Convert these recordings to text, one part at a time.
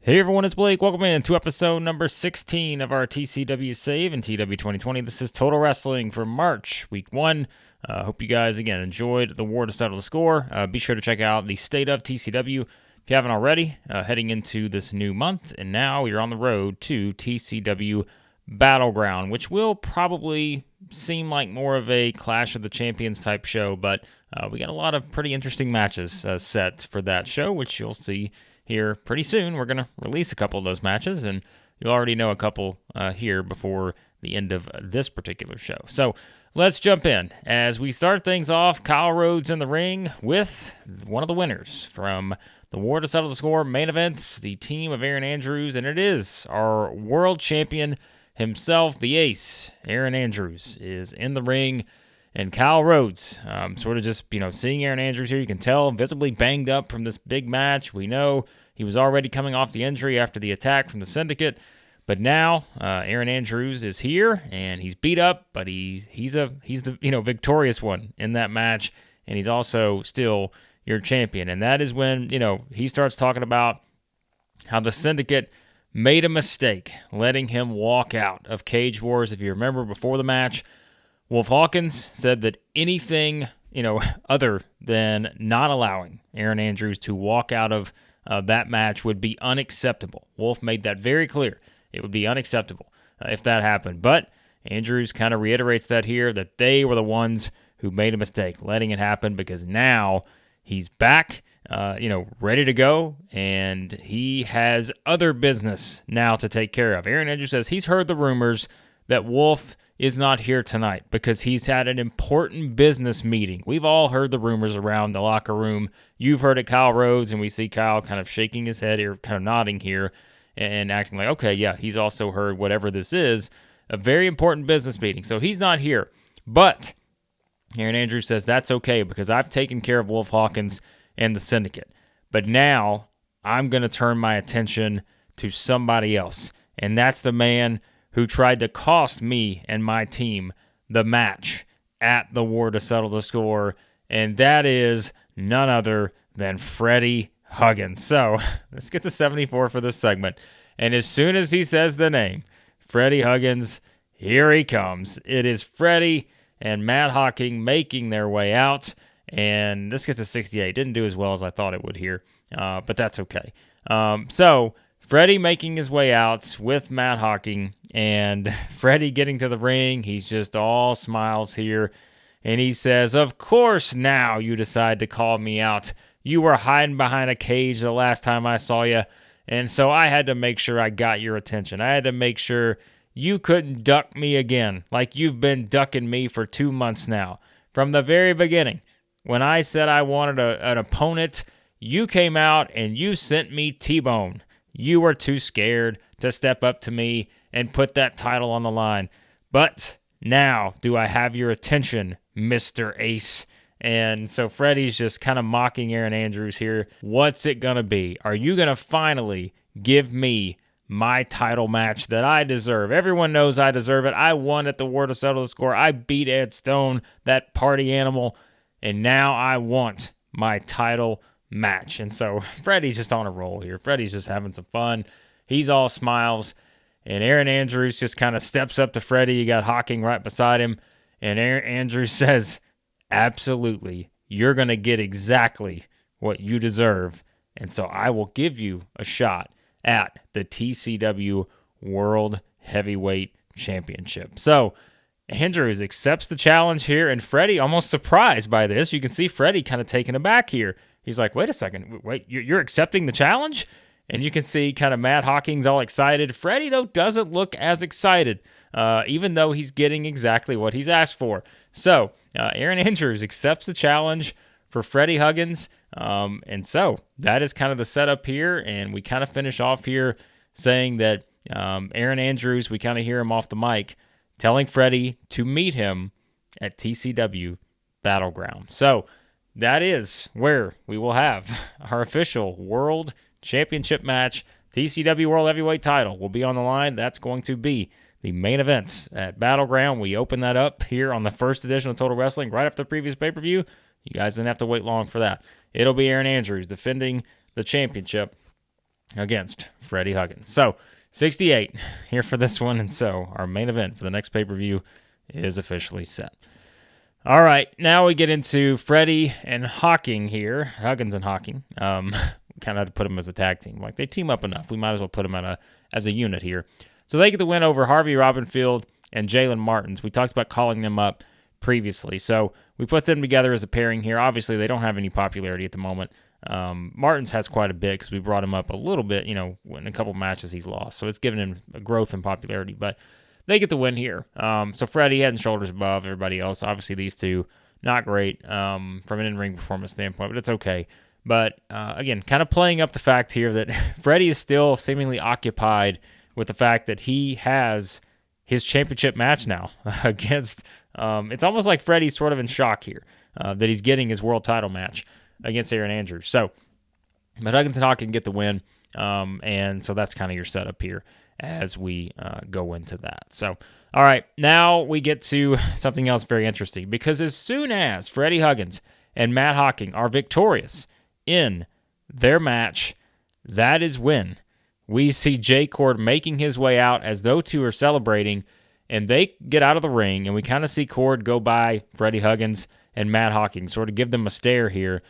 Hey everyone, it's Blake. Welcome in to episode number 16 of our TCW Save in TEW 2020. This is Total Wrestling for March, week 1. Hope you guys, again, enjoyed the war to settle the score. Be sure to check out the State of TCW if you haven't already, heading into this new month. And now you're on the road to TCW Battleground, which will probably seem like more of a Clash of the Champions type show, but we got a lot of pretty interesting matches set for that show, which you'll see here pretty soon. We're going to release a couple of those matches, and you'll already know a couple here before the end of this particular show. So let's jump in. As we start things off, Kyle Rhodes in the ring with one of the winners from the War to Settle the Score main event, the team of Aaron Andrews, and it is our world champion himself, the ace, Aaron Andrews, is in the ring. And Kyle Rhodes, sort of just, seeing Aaron Andrews here, you can tell visibly banged up from this big match. We know he was already coming off the injury after the attack from the Syndicate. But now Aaron Andrews is here, and he's beat up, but he's the victorious one in that match, and he's also still your champion. And that is when, he starts talking about how the Syndicate made a mistake letting him walk out of Cage Wars. If you remember before the match, Wolf Huggins said that anything, other than not allowing Aaron Andrews to walk out of that match would be unacceptable. Wolf made that very clear. It would be unacceptable if that happened. But Andrews kind of reiterates that here, that they were the ones who made a mistake letting it happen, because now he's back, ready to go, and he has other business now to take care of. Aaron Andrews says he's heard the rumors that Wolf is not here tonight because he's had an important business meeting. We've all heard the rumors around the locker room. You've heard it, Kyle Rhodes, and we see Kyle kind of shaking his head here, kind of nodding here and acting like, okay, yeah, he's also heard whatever this is, a very important business meeting. So he's not here. But Aaron Andrews says that's okay because I've taken care of Wolf Huggins and the Syndicate. But now I'm going to turn my attention to somebody else, and that's the man who tried to cost me and my team the match at the War to Settle the Score, and that is none other than Freddie Huggins. So let's get to 74 for this segment. And as soon as he says the name, Freddie Huggins, here he comes. It is Freddie and Matt Hocking making their way out, and this gets to 68. Didn't do as well as I thought it would here, but that's okay. So Freddie making his way out with Matt Hocking, and Freddie getting to the ring. He's just all smiles here, and he says, "Of course now you decide to call me out. You were hiding behind a cage the last time I saw you, and so I had to make sure I got your attention. I had to make sure you couldn't duck me again like you've been ducking me for 2 months now. From the very beginning, when I said I wanted an opponent, you came out and you sent me T-Bone. You were too scared to step up to me and put that title on the line. But now, do I have your attention, Mr. Ace?" And so Freddie's just kind of mocking Aaron Andrews here. What's it going to be? Are you going to finally give me my title match that I deserve? Everyone knows I deserve it. I won at the War to Settle the Score. I beat Ed Stone, that party animal. And now I want my title match. And so Freddie's just on a roll here. Freddie's just having some fun. He's all smiles. And Aaron Andrews just kind of steps up to Freddie. You got Hocking right beside him. And Aaron Andrews says, "Absolutely, you're going to get exactly what you deserve. And so I will give you a shot at the TCW World Heavyweight Championship." So Andrews accepts the challenge here, and Freddie almost surprised by this. You can see Freddie kind of taken aback here. He's like, wait a second, wait, you're accepting the challenge? And you can see kind of Matt Hocking's all excited. Freddie, though, doesn't look as excited, even though he's getting exactly what he's asked for. So Aaron Andrews accepts the challenge for Freddie Huggins. And so that is kind of the setup here, and we kind of finish off here saying that Aaron Andrews, we kind of hear him off the mic, telling Freddie to meet him at TCW Battleground. So that is where we will have our official World Championship match. TCW World Heavyweight title will be on the line. That's going to be the main events at Battleground. We open that up here on the first edition of Total Wrestling right after the previous pay-per-view. You guys didn't have to wait long for that. It'll be Aaron Andrews defending the championship against Freddie Huggins. So 68 here for this one. And so our main event for the next pay-per-view is officially set. All right, now we get into Freddie and Hawking here. Huggins and Hawking. Kind of had to put them as a tag team. Like, they team up enough. We might as well put them as a unit here. So they get the win over Harvey Robinfield and Jalen Martins. We talked about calling them up previously. So we put them together as a pairing here. Obviously, they don't have any popularity at the moment. Martins has quite a bit because we brought him up a little bit, in a couple matches he's lost. So it's given him a growth in popularity. But they get the win here. So Freddie head and shoulders above everybody else. Obviously, these two, not great from an in-ring performance standpoint, but it's okay. But again, kind of playing up the fact here that Freddie is still seemingly occupied with the fact that he has his championship match now against, it's almost like Freddie's sort of in shock here that he's getting his world title match against Aaron Andrews. So, but Huggins and Hawkins get the win, and so that's kind of your setup here as we go into that. So, all right, now we get to something else very interesting, because as soon as Freddie Huggins and Matt Hawking are victorious in their match, that is when we see Jay Chord making his way out as those two are celebrating, and they get out of the ring, and we kind of see Chord go by Freddie Huggins and Matt Hawking, sort of give them a stare here.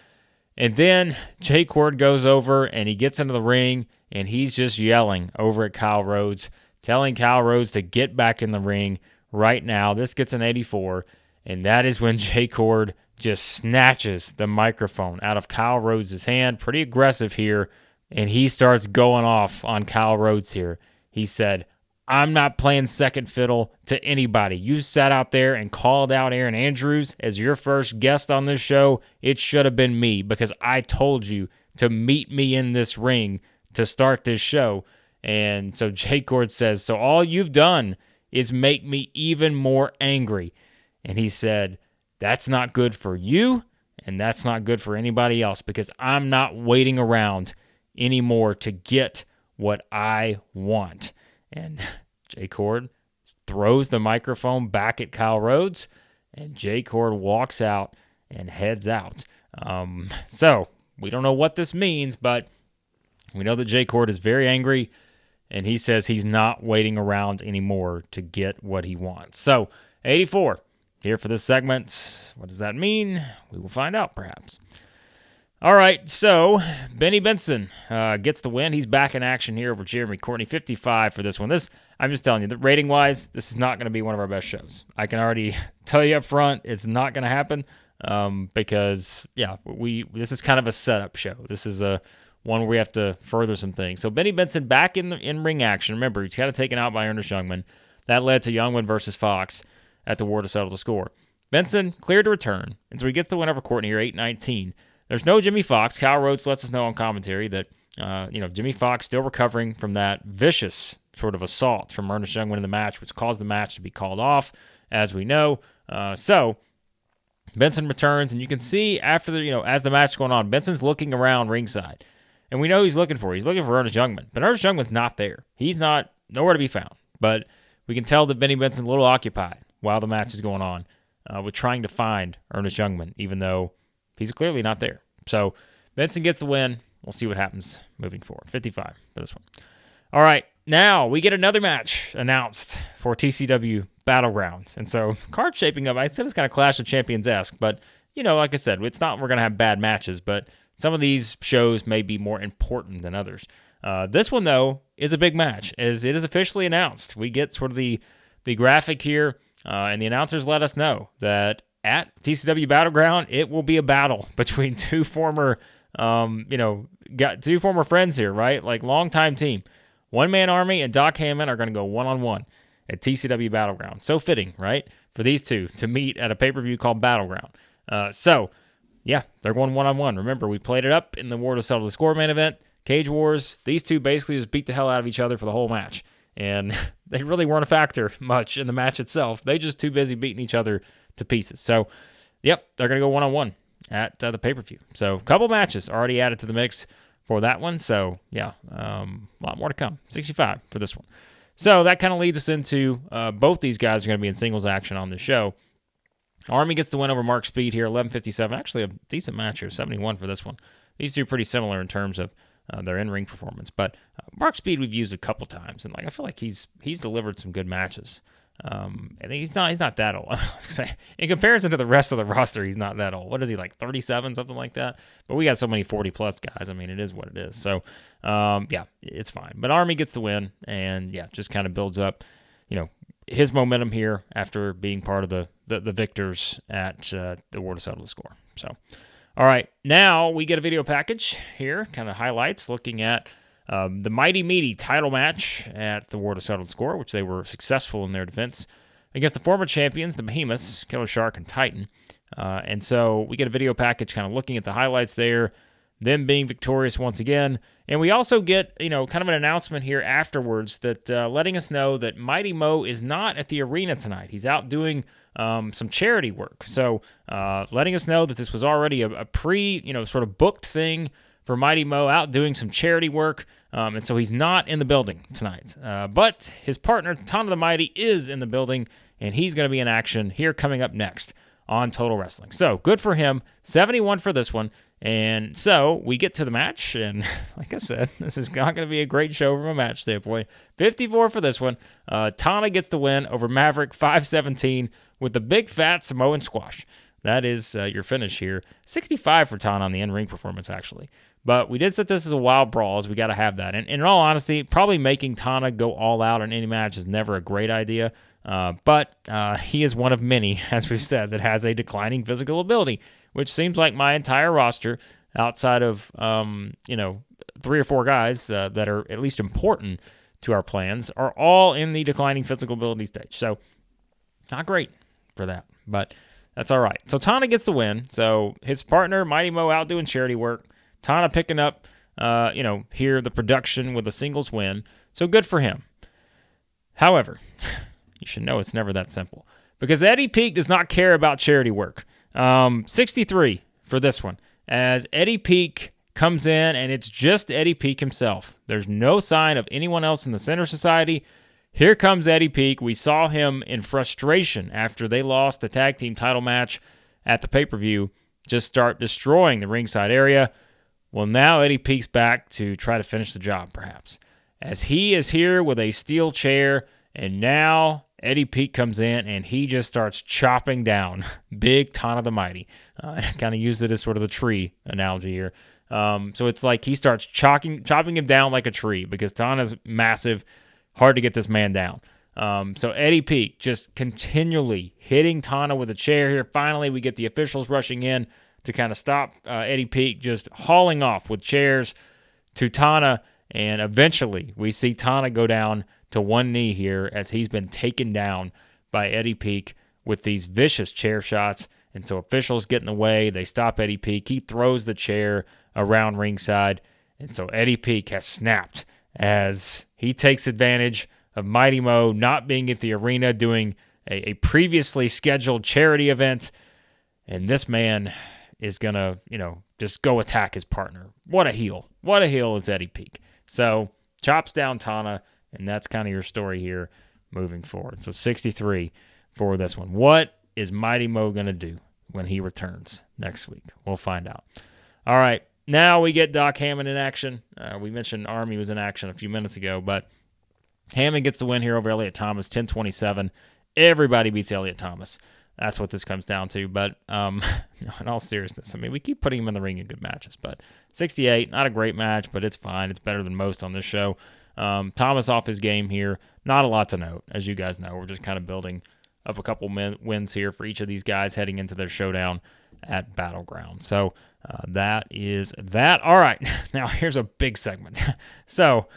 And then Jay Chord goes over, and he gets into the ring, and he's just yelling over at Kyle Rhodes, telling Kyle Rhodes to get back in the ring right now. This gets an 84, and that is when Jay Chord just snatches the microphone out of Kyle Rhodes' hand. Pretty aggressive here, and he starts going off on Kyle Rhodes here. He said, "I'm not playing second fiddle to anybody. You sat out there and called out Aaron Andrews as your first guest on this show. It should have been me, because I told you to meet me in this ring to start this show." And so Jay Chord says, "So all you've done is make me even more angry." And he said, "That's not good for you, and that's not good for anybody else, because I'm not waiting around anymore to get what I want." And Jay Chord throws the microphone back at Kyle Rhodes, and Jay Chord walks out and heads out. So we don't know what this means, but we know that Jay Chord is very angry, and he says he's not waiting around anymore to get what he wants. So 84 here for this segment. What does that mean? We will find out, perhaps. All right, so Benny Benson gets the win. He's back in action here over Jeremy Courtney. 55 for this one. I'm just telling you, that rating-wise, this is not going to be one of our best shows. I can already tell you up front, it's not going to happen because, this is kind of a setup show. This is one where we have to further some things. So Benny Benson back in ring action. Remember, he's got taken out by Ernest Youngman. That led to Youngman versus Fox at the War to settle the score. Benson cleared to return, and so he gets the win over Courtney here, 8-19. There's no Jimmy Fox. Kyle Rhodes lets us know on commentary that, Jimmy Fox still recovering from that vicious sort of assault from Ernest Youngman in the match, which caused the match to be called off, as we know. So Benson returns, and you can see after as the match is going on, Benson's looking around ringside, and we know he's looking for Ernest Youngman, but Ernest Youngman's not there. He's not nowhere to be found, but we can tell that Benny Benson's a little occupied while the match is going on with trying to find Ernest Youngman, even though he's clearly not there. So Benson gets the win. We'll see what happens moving forward. 55 for this one. All right, now we get another match announced for TCW Battleground. And so card shaping up, I said it's kind of Clash of Champions-esque, but, like I said, it's not we're going to have bad matches, but some of these shows may be more important than others. This one, though, is a big match, as it is officially announced. We get sort of the graphic here, and the announcers let us know that at TCW Battleground, it will be a battle between two former friends here, right? Like longtime team. One Man Army and Doc Hammond are going to go one-on-one at TCW Battleground. So fitting, right? For these two to meet at a pay-per-view called Battleground. They're going one-on-one. Remember, we played it up in the War to Settle the Score main event. Cage Wars, these two basically just beat the hell out of each other for the whole match. And they really weren't a factor much in the match itself. They just too busy beating each other to pieces. So, they're going to go one-on-one at the pay-per-view. So, a couple matches already added to the mix for that one. So, a lot more to come. 65 for this one. So, that kind of leads us into both these guys are going to be in singles action on the show. Army gets the win over Mark Speed here, 11:57. Actually, a decent match here, 71 for this one. These two are pretty similar in terms of their in-ring performance. But Mark Speed we've used a couple times, and like I feel like he's delivered some good matches. And he's not that old. I was gonna say, in comparison to the rest of the roster, he's not that old. What is he, like 37, something like that? But we got so many 40-plus guys. I mean, it is what it is. So, yeah, it's fine. But Army gets the win, and yeah, just kind of builds up, his momentum here after being part of the victors at the War to Settle the Score. So, all right, now we get a video package here, kind of highlights looking at the Mighty Meaty title match at the War to Settle the Score, which they were successful in their defense against the former champions, the Behemoths, Killer Shark and Titan. And so we get a video package kind of looking at the highlights there, them being victorious once again. And we also get, kind of an announcement here afterwards that letting us know that Mighty Mo is not at the arena tonight. He's out doing some charity work. So letting us know that this was already a sort of booked thing for Mighty Mo, out doing some charity work, and so he's not in the building tonight. But his partner, Tana the Mighty, is in the building, and he's going to be in action here coming up next on Total Wrestling. So, good for him. 71 for this one. And so, we get to the match, and like I said, this is not going to be a great show from a match standpoint. 54 for this one. Tana gets the win over Maverick, 5-17, with the big fat Samoan squash. That is your finish here. 65 for Tana on the in-ring performance, actually. But we did set this as a wild brawl, as we got to have that. And in all honesty, probably making Tana go all out in any match is never a great idea. But he is one of many, as we've said, that has a declining physical ability, which seems like my entire roster, outside of 3 or 4 guys that are at least important to our plans, are all in the declining physical ability stage. So not great for that, but that's all right. So Tana gets the win. So his partner, Mighty Mo, out doing charity work. Tana picking up, here the production with a singles win. So good for him. However, you should know it's never that simple, because Eddie Peak does not care about charity work. 63 for this one, as Eddie Peak comes in, and it's just Eddie Peak himself. There's no sign of anyone else in the Center Society. Here comes Eddie Peak. We saw him in frustration after they lost the tag team title match at the pay-per-view, just start destroying the ringside area. Well, now Eddie Peak's back to try to finish the job, perhaps, as he is here with a steel chair, and now Eddie Peak comes in, and he just starts chopping down big Tana the Mighty. I kind of use it as sort of the tree analogy here. So it's like he starts chopping him down like a tree, because Tana's massive, hard to get this man down. So Eddie Peak just continually hitting Tana with a chair here. Finally, we get the officials rushing in to kind of stop Eddie Peak just hauling off with chairs to Tana, and eventually we see Tana go down to one knee here, as he's been taken down by Eddie Peak with these vicious chair shots. And so officials get in the way. They stop Eddie Peak. He throws the chair around ringside, and so Eddie Peak has snapped as he takes advantage of Mighty Mo not being at the arena doing a previously scheduled charity event, and this man is going to, just go attack his partner. What a heel. What a heel is Eddie Peak. So, chops down Tana, and that's kind of your story here moving forward. So, 63 for this one. What is Mighty Mo going to do when he returns next week? We'll find out. All right, now we get Doc Hammond in action. We mentioned Army was in action a few minutes ago, but Hammond gets the win here over Elliot Thomas, 10-27. Everybody beats Elliot Thomas. That's what this comes down to. But in all seriousness, I mean, we keep putting him in the ring in good matches. But 68, not a great match, but it's fine. It's better than most on this show. Thomas off his game here. Not a lot to note. As you guys know, we're just kind of building up a couple wins here for each of these guys heading into their showdown at Battleground. So that is that. All right, now here's a big segment. So,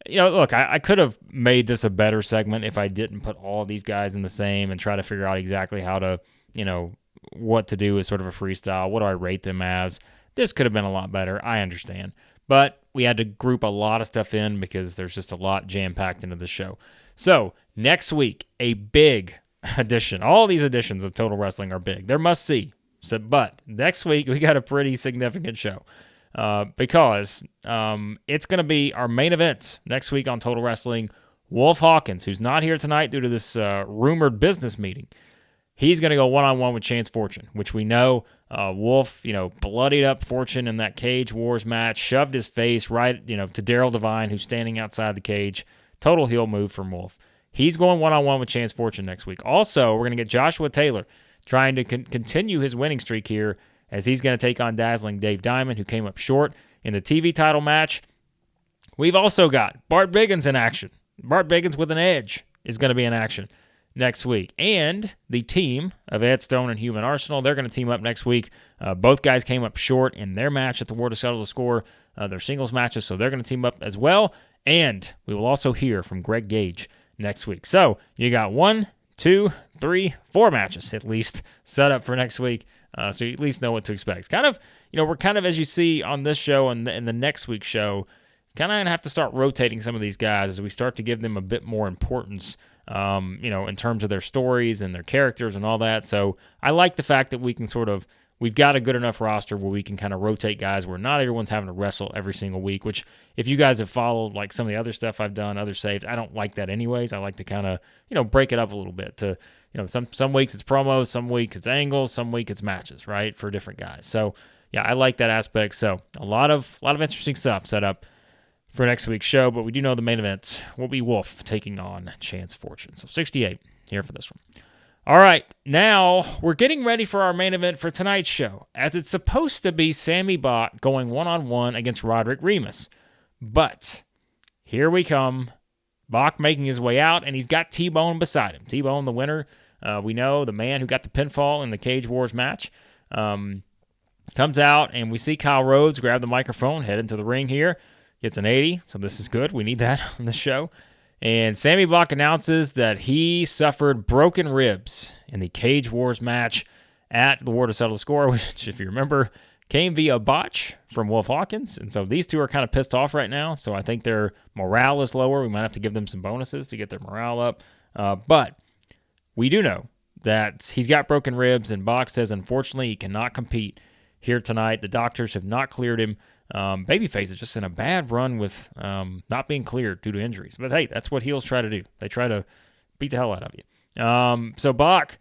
look, I could have made this a better segment if I didn't put all these guys in the same and try to figure out exactly how to, what to do as sort of a freestyle. What do I rate them as? This could have been a lot better. I understand. But we had to group a lot of stuff in because there's just a lot jam-packed into the show. So, next week, a big edition. All these editions of Total Wrestling are big. They're must-see. But next week, we got a pretty significant show. Because it's going to be our main event next week on Total Wrestling. Wolf Hawkins, who's not here tonight due to this rumored business meeting, he's going to go one-on-one with Chance Fortune, which we know Wolf, bloodied up Fortune in that Cage Wars match, shoved his face right, to Daryl Devine, who's standing outside the cage. Total heel move from Wolf. He's going one-on-one with Chance Fortune next week. Also, we're going to get Joshua Taylor trying to continue his winning streak here as he's going to take on dazzling Dave Diamond, who came up short in the TV title match. We've also got Bart Biggins in action. Bart Biggins with an edge is going to be in action next week. And the team of Ed Stone and Human Arsenal, they're going to team up next week. Both guys came up short in their match at the War to Settle the Score, their singles matches, so they're going to team up as well. And we will also hear from Greg Gage next week. So you got 1, 2, 3, 4 matches at least set up for next week, so you at least know what to expect. Kind of, we're kind of, as you see on this show and in the next week's show, kind of going to have to start rotating some of these guys as we start to give them a bit more importance, in terms of their stories and their characters and all that. So I like the fact that we can we've got a good enough roster where we can kind of rotate guys where not everyone's having to wrestle every single week, which if you guys have followed like some of the other stuff I've done, other saves, I don't like that anyways. I like to kind of, break it up a little bit to, some weeks it's promos, some weeks it's angles, some week it's matches, right, for different guys. So yeah, I like that aspect. So a lot of interesting stuff set up for next week's show, but we do know the main event will be Wolf taking on Chance Fortune. So 68 here for this one. All right, now we're getting ready for our main event for tonight's show, as it's supposed to be Sammy Bach going one-on-one against Roderick Remus. But here we come, Bach making his way out, and he's got T-Bone beside him. T-Bone, the winner, we know, the man who got the pinfall in the Cage Wars match, comes out, and we see Kyle Rhodes grab the microphone, head into the ring here, gets an 80, so this is good. We need that on this show. And Sammy Bach announces that he suffered broken ribs in the Cage Wars match at the War to Settle the Score, which, if you remember, came via botch from Wolf Hawkins. And so these two are kind of pissed off right now, so I think their morale is lower. We might have to give them some bonuses to get their morale up. But we do know that he's got broken ribs, and Bach says, unfortunately, he cannot compete here tonight. The doctors have not cleared him. Babyface is just in a bad run with not being cleared due to injuries. But hey, that's what heels try to do. They try to beat the hell out of you. So Bach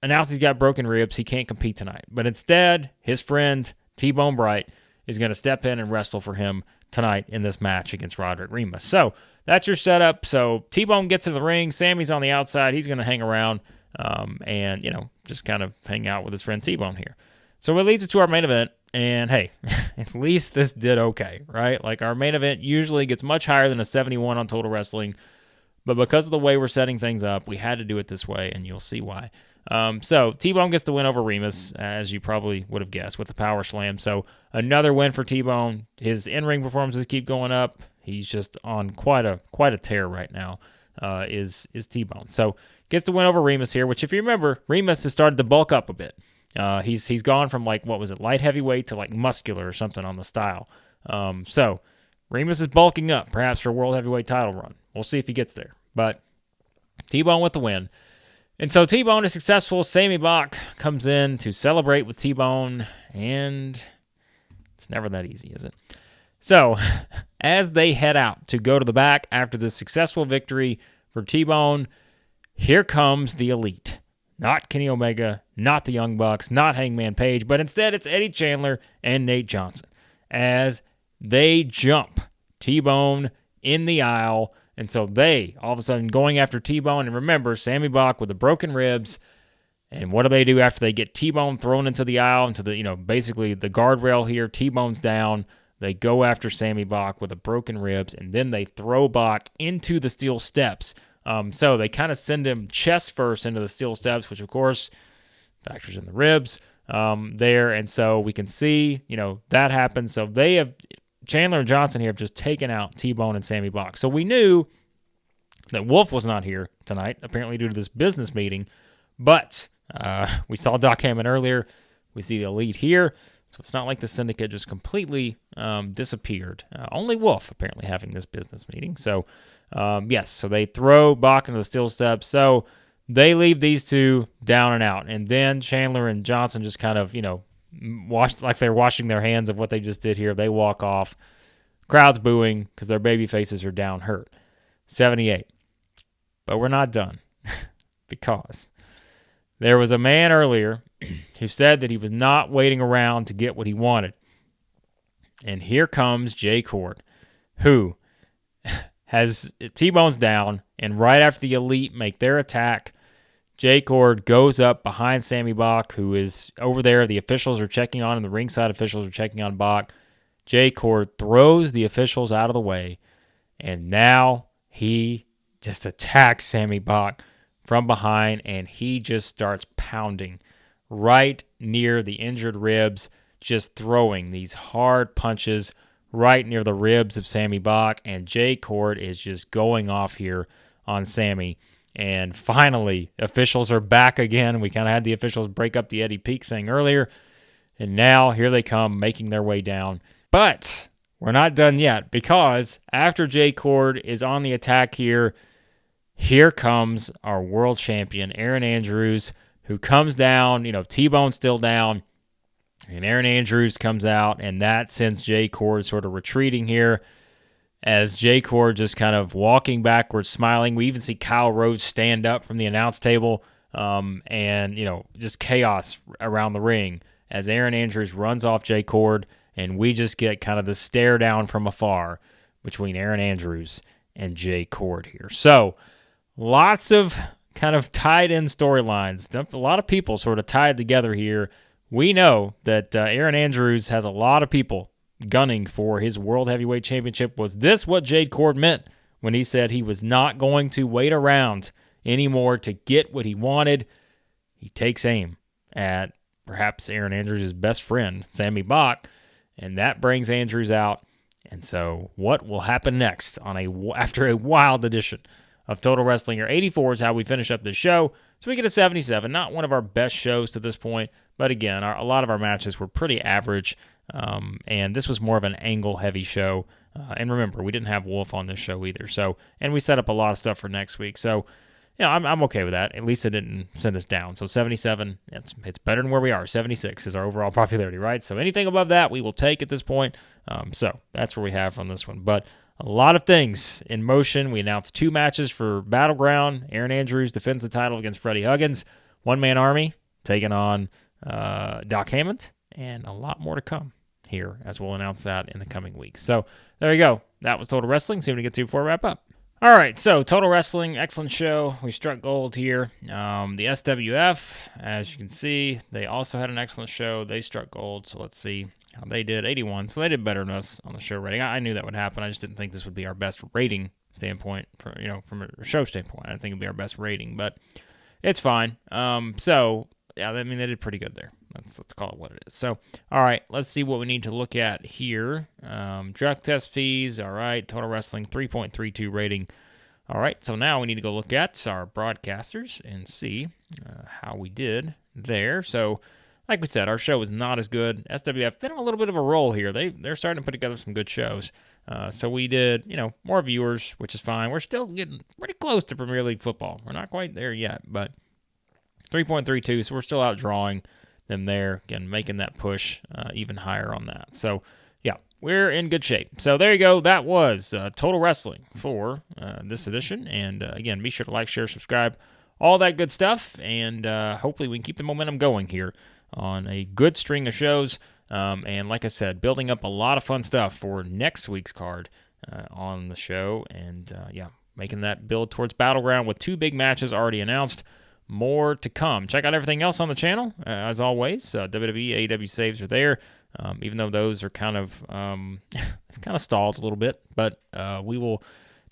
announced he's got broken ribs. He can't compete tonight. But instead, his friend T-Bone Bright is going to step in and wrestle for him tonight in this match against Roderick Remus. So that's your setup. So T-Bone gets in the ring. Sammy's on the outside. He's going to hang around and, just kind of hang out with his friend T-Bone here. So it leads us to our main event. And hey, at least this did okay, right? Like, our main event usually gets much higher than a 71 on Total Wrestling, but because of the way we're setting things up, we had to do it this way, and you'll see why. So T-Bone gets the win over Remus, as you probably would have guessed, with the power slam. So another win for T-Bone. His in-ring performances keep going up. He's just on quite a tear right now. Is T-Bone. So gets the win over Remus here, which, if you remember, Remus has started to bulk up a bit. He's gone from, like, what was it, light heavyweight to, like, muscular or something on the style. So Remus is bulking up, perhaps for a world heavyweight title run. We'll see if he gets there. But T-Bone with the win. And so T-Bone is successful. Sammy Bach comes in to celebrate with T-Bone, and it's never that easy, is it? So as they head out to go to the back after this successful victory for T-Bone, here comes the Elite. Not Kenny Omega, not the Young Bucks, not Hangman Page, but instead it's Eddie Chandler and Nate Johnson as they jump T-Bone in the aisle. And so they, all of a sudden, going after T-Bone. And remember, Sammy Bach with the broken ribs. And what do after they get T-Bone thrown into the aisle, into the, basically the guardrail here? T-Bone's down. They go after Sammy Bach with the broken ribs, and then they throw Bach into the steel steps. So they kind of send him chest first into the steel steps, which, of course, factors in the ribs there. And so we can see, that happens. So they have, Chandler and Johnson here have just taken out T-Bone and Sammy Bach. So we knew that Wolf was not here tonight, apparently due to this business meeting. But we saw Doc Hammond earlier. We see the Elite here. So it's not like the Syndicate just completely disappeared. Only Wolf apparently having this business meeting. So, yes, so they throw Bach into the steel steps. So they leave these two down and out. And then Chandler and Johnson just kind of, like they're washing their hands of what they just did here. They walk off. Crowd's booing because their baby faces are down hurt. 78. But we're not done because there was a man earlier who said that he was not waiting around to get what he wanted. And here comes Jay Chord, who has T-Bone's down, and right after the Elite make their attack, Jay Chord goes up behind Sammy Bach, who is over there. The officials are checking on him. The ringside officials are checking on Bach. Jay Chord throws the officials out of the way, and now he just attacks Sammy Bach from behind, and he just starts pounding right near the injured ribs, just throwing these hard punches right near the ribs of Sammy Bach, and Jay Chord is just going off here on Sammy. And finally, officials are back again. We kind of had the officials break up the Eddie Peak thing earlier, and now here they come, making their way down. But we're not done yet, because after Jay Chord is on the attack here comes our world champion, Aaron Andrews, who comes down. T-Bone's still down, and Aaron Andrews comes out, and that sends Jay Chord sort of retreating here, as Jay Chord just kind of walking backwards, smiling. We even see Kyle Rhodes stand up from the announce table, and just chaos around the ring as Aaron Andrews runs off Jay Chord, and we just get kind of the stare down from afar between Aaron Andrews and Jay Chord here. So lots of kind of tied-in storylines. A lot of people sort of tied together here. We know that Aaron Andrews has a lot of people gunning for his World Heavyweight Championship. Was this what Jay Chord meant when he said he was not going to wait around anymore to get what he wanted? He takes aim at perhaps Aaron Andrews' best friend, Sammy Bach, and that brings Andrews out. And so what will happen next after a wild edition of Total Wrestling here? 84 is how we finish up this show. So we get a 77. Not one of our best shows to this point, but again, a lot of our matches were pretty average, and this was more of an angle-heavy show. And remember, we didn't have Wolf on this show either. So, and we set up a lot of stuff for next week. So, I'm okay with that. At least it didn't send us down. So 77, it's better than where we are. 76 is our overall popularity, right? So anything above that, we will take at this point. So that's where we have on this one. But a lot of things in motion. We announced 2 matches for Battleground. Aaron Andrews defends the title against Freddie Huggins. One-man army taking on Doc Hammond. And a lot more to come here, as we'll announce that in the coming weeks. So there you go. That was Total Wrestling. See what we get to before we wrap up. All right, so Total Wrestling, excellent show. We struck gold here. The SWF, as you can see, they also had an excellent show. They struck gold, so let's see how they did. 81, so they did better than us on the show rating. I knew that would happen. I just didn't think this would be our best rating standpoint, from a show standpoint. I didn't think it would be our best rating, but it's fine. So, yeah, they did pretty good there. Let's call it what it is. So, all right, let's see what we need to look at here. Drug test fees, all right. Total Wrestling, 3.32 rating. All right, so now we need to go look at our broadcasters and see how we did there. So, like we said, our show was not as good. SWF been on a little bit of a roll here. They're starting to put together some good shows. So we did, more viewers, which is fine. We're still getting pretty close to Premier League football. We're not quite there yet, but 3.32, so we're still outdrawing them there, again, making that push even higher on that. So, yeah, we're in good shape. So there you go. That was Total Wrestling for this edition. And, again, be sure to like, share, subscribe, all that good stuff. And hopefully we can keep the momentum going here on a good string of shows. And like I said, building up a lot of fun stuff for next week's card on the show. And, making that build towards Battleground with 2 big matches already announced. More to come. Check out everything else on the channel. As always, WWE, AEW saves are there, even though those are kind of stalled a little bit. But we will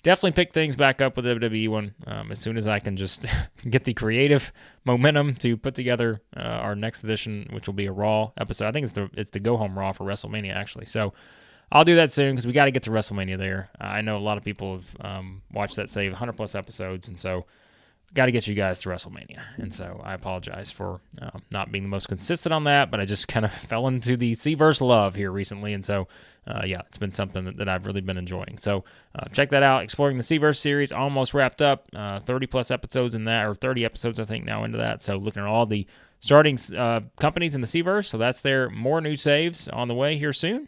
definitely pick things back up with the WWE one as soon as I can just get the creative momentum to put together our next edition, which will be a Raw episode. I think it's the Go Home Raw for WrestleMania, actually. So I'll do that soon because we got to get to WrestleMania there. I know a lot of people have watched that save 100-plus episodes, and so got to get you guys to WrestleMania. And so I apologize for not being the most consistent on that, but I just kind of fell into the C-verse love here recently. And so, it's been something that I've really been enjoying. So check that out. Exploring the C-verse series, almost wrapped up. 30-plus episodes in that, or 30 episodes, I think, now into that. So looking at all the starting companies in the C-verse. So that's there. More new saves on the way here soon.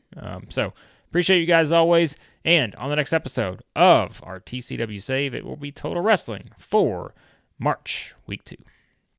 So appreciate you guys as always. And on the next episode of our TCW save, it will be Total Wrestling for March, week 2.